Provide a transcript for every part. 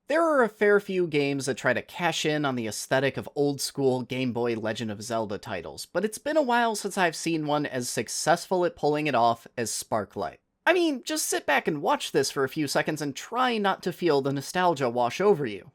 There are a fair few games that try to cash in on the aesthetic of old-school Game Boy Legend of Zelda titles, but it's been a while since I've seen one as successful at pulling it off as Sparklight. I mean, just sit back and watch this for a few seconds and try not to feel the nostalgia wash over you.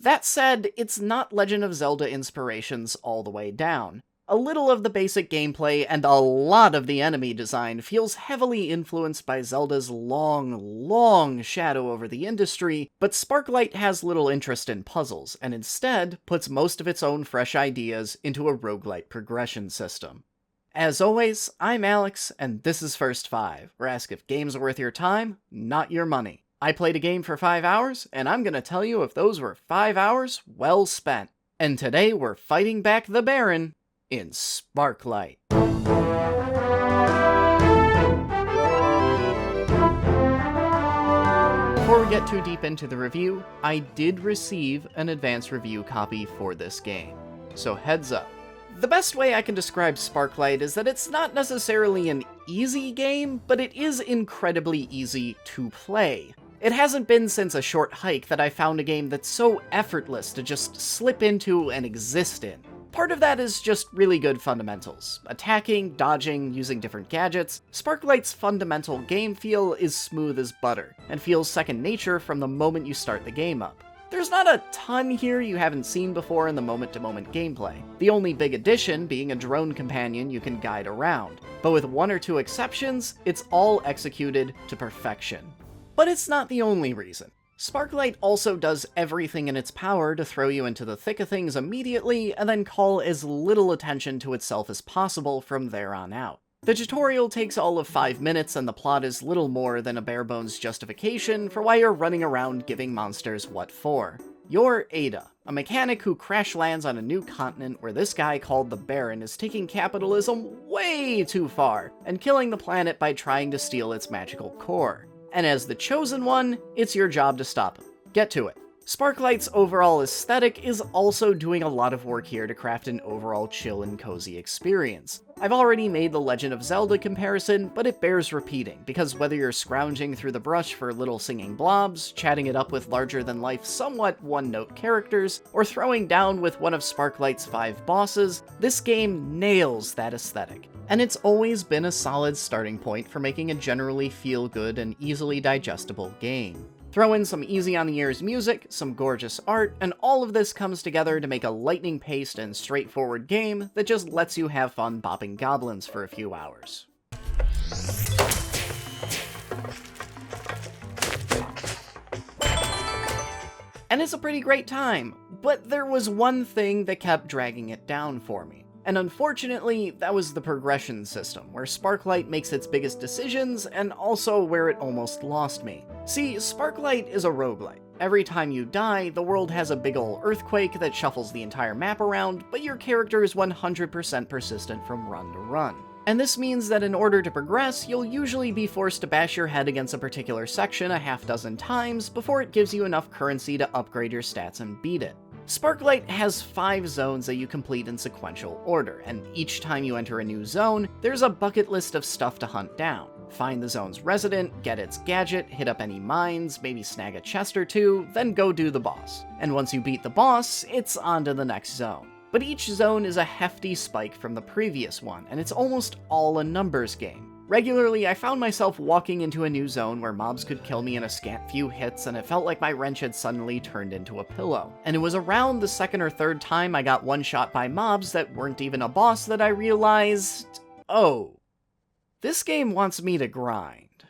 That said, it's not Legend of Zelda inspirations all the way down. A little of the basic gameplay and a lot of the enemy design feels heavily influenced by Zelda's long shadow over the industry, but Sparklight has little interest in puzzles, and instead puts most of its own fresh ideas into a roguelite progression system. As always, I'm Alex, and this is First 5, where I ask if games are worth your time, not your money. I played a game for 5 hours, and I'm gonna tell you if those were 5 hours well spent. And today we're fighting back the Baron in Sparklight. Before we get too deep into the review, I did receive an advanced review copy for this game, so heads up. The best way I can describe Sparklight is that it's not necessarily an easy game, but it is incredibly easy to play. It hasn't been since A Short Hike that I found a game that's so effortless to just slip into and exist in. Part of that is just really good fundamentals. Attacking, dodging, using different gadgets, Sparklight's fundamental game feel is smooth as butter, and feels second nature from the moment you start the game up. There's not a ton here you haven't seen before in the moment-to-moment gameplay, the only big addition being a drone companion you can guide around. But with one or two exceptions, it's all executed to perfection. But it's not the only reason. Sparklight also does everything in its power to throw you into the thick of things immediately, and then call as little attention to itself as possible from there on out. The tutorial takes all of 5 minutes, and the plot is little more than a bare-bones justification for why you're running around giving monsters what for. You're Ada, a mechanic who crash lands on a new continent where this guy called the Baron is taking capitalism way too far, and killing the planet by trying to steal its magical core. And as the chosen one, it's your job to stop him. Get to it. Sparklight's overall aesthetic is also doing a lot of work here to craft an overall chill and cozy experience. I've already made the Legend of Zelda comparison, but it bears repeating, because whether you're scrounging through the brush for little singing blobs, chatting it up with larger-than-life, somewhat one-note characters, or throwing down with one of Sparklight's 5 bosses, this game nails that aesthetic. And it's always been a solid starting point for making a generally feel-good and easily digestible game. Throw in some easy-on-the-ears music, some gorgeous art, and all of this comes together to make a lightning-paced and straightforward game that just lets you have fun bopping goblins for a few hours. And it's a pretty great time, but there was one thing that kept dragging it down for me. And unfortunately, that was the progression system, where Sparklight makes its biggest decisions, and also where it almost lost me. See, Sparklight is a roguelite. Every time you die, the world has a big ol' earthquake that shuffles the entire map around, but your character is 100% persistent from run to run. And this means that in order to progress, you'll usually be forced to bash your head against a particular section a half dozen times before it gives you enough currency to upgrade your stats and beat it. Sparklight has 5 zones that you complete in sequential order, and each time you enter a new zone, there's a bucket list of stuff to hunt down. Find the zone's resident, get its gadget, hit up any mines, maybe snag a chest or two, then go do the boss. And once you beat the boss, it's on to the next zone. But each zone is a hefty spike from the previous one, and it's almost all a numbers game. Regularly, I found myself walking into a new zone where mobs could kill me in a scant few hits, and it felt like my wrench had suddenly turned into a pillow. And it was around the second or third time I got one-shot by mobs that weren't even a boss that I realized, oh, this game wants me to grind.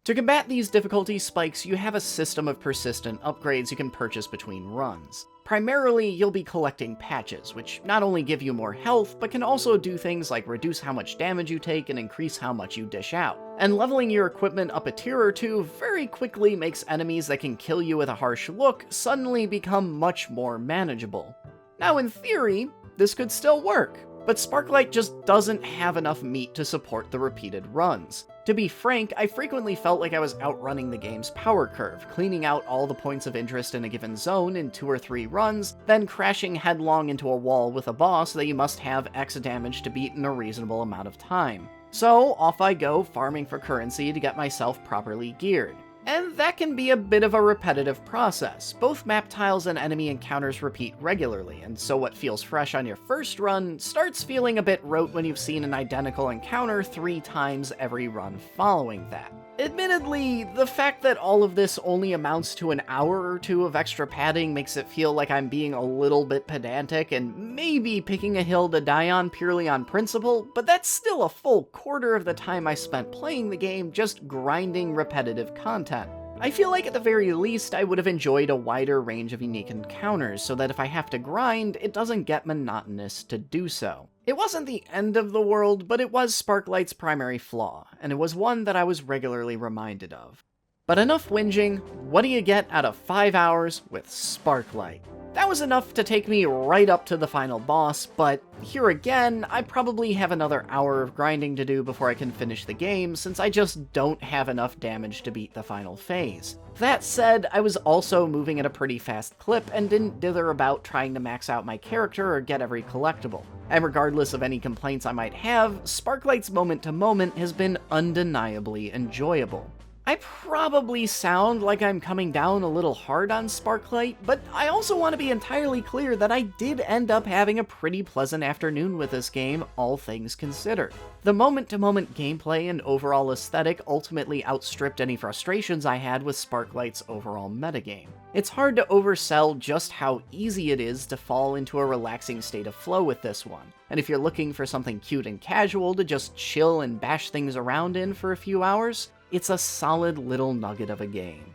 To combat these difficulty spikes, you have a system of persistent upgrades you can purchase between runs. Primarily, you'll be collecting patches, which not only give you more health, but can also do things like reduce how much damage you take and increase how much you dish out. And leveling your equipment up a tier or two very quickly makes enemies that can kill you with a harsh look suddenly become much more manageable. Now in theory, this could still work. but Sparklight just doesn't have enough meat to support the repeated runs. To be frank, I frequently felt like I was outrunning the game's power curve, cleaning out all the points of interest in a given zone in 2 or 3 runs, then crashing headlong into a wall with a boss that you must have X damage to beat in a reasonable amount of time. So off I go, farming for currency to get myself properly geared. And that can be a bit of a repetitive process. Both map tiles and enemy encounters repeat regularly, and so what feels fresh on your first run starts feeling a bit rote when you've seen an identical encounter 3 times every run following that. Admittedly, the fact that all of this only amounts to an hour or 2 of extra padding makes it feel like I'm being a little bit pedantic and maybe picking a hill to die on purely on principle, but that's still a full quarter of the time I spent playing the game just grinding repetitive content. I feel like at the very least I would have enjoyed a wider range of unique encounters so that if I have to grind, it doesn't get monotonous to do so. It wasn't the end of the world, but it was Sparklight's primary flaw, and it was one that I was regularly reminded of. But enough whinging, what do you get out of 5 hours with Sparklight? That was enough to take me right up to the final boss, but here again, I probably have another hour of grinding to do before I can finish the game, since I just don't have enough damage to beat the final phase. That said, I was also moving at a pretty fast clip and didn't dither about trying to max out my character or get every collectible. And regardless of any complaints I might have, Sparklight's moment-to-moment has been undeniably enjoyable. I probably sound like I'm coming down a little hard on Sparklight, but I also want to be entirely clear that I did end up having a pretty pleasant afternoon with this game, all things considered. The moment-to-moment gameplay and overall aesthetic ultimately outstripped any frustrations I had with Sparklight's overall metagame. It's hard to oversell just how easy it is to fall into a relaxing state of flow with this one, and if you're looking for something cute and casual to just chill and bash things around in for a few hours, it's a solid little nugget of a game.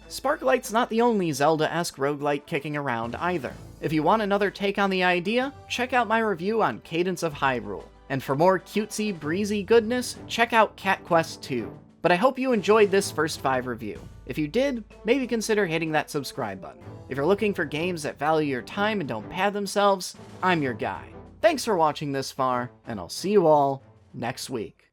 Sparklight's not the only Zelda-esque roguelite kicking around either. If you want another take on the idea, check out my review on Cadence of Hyrule. And for more cutesy, breezy goodness, check out Cat Quest 2. But I hope you enjoyed this first 5 review. If you did, maybe consider hitting that subscribe button. If you're looking for games that value your time and don't pad themselves, I'm your guy. Thanks for watching this far, and I'll see you all next week.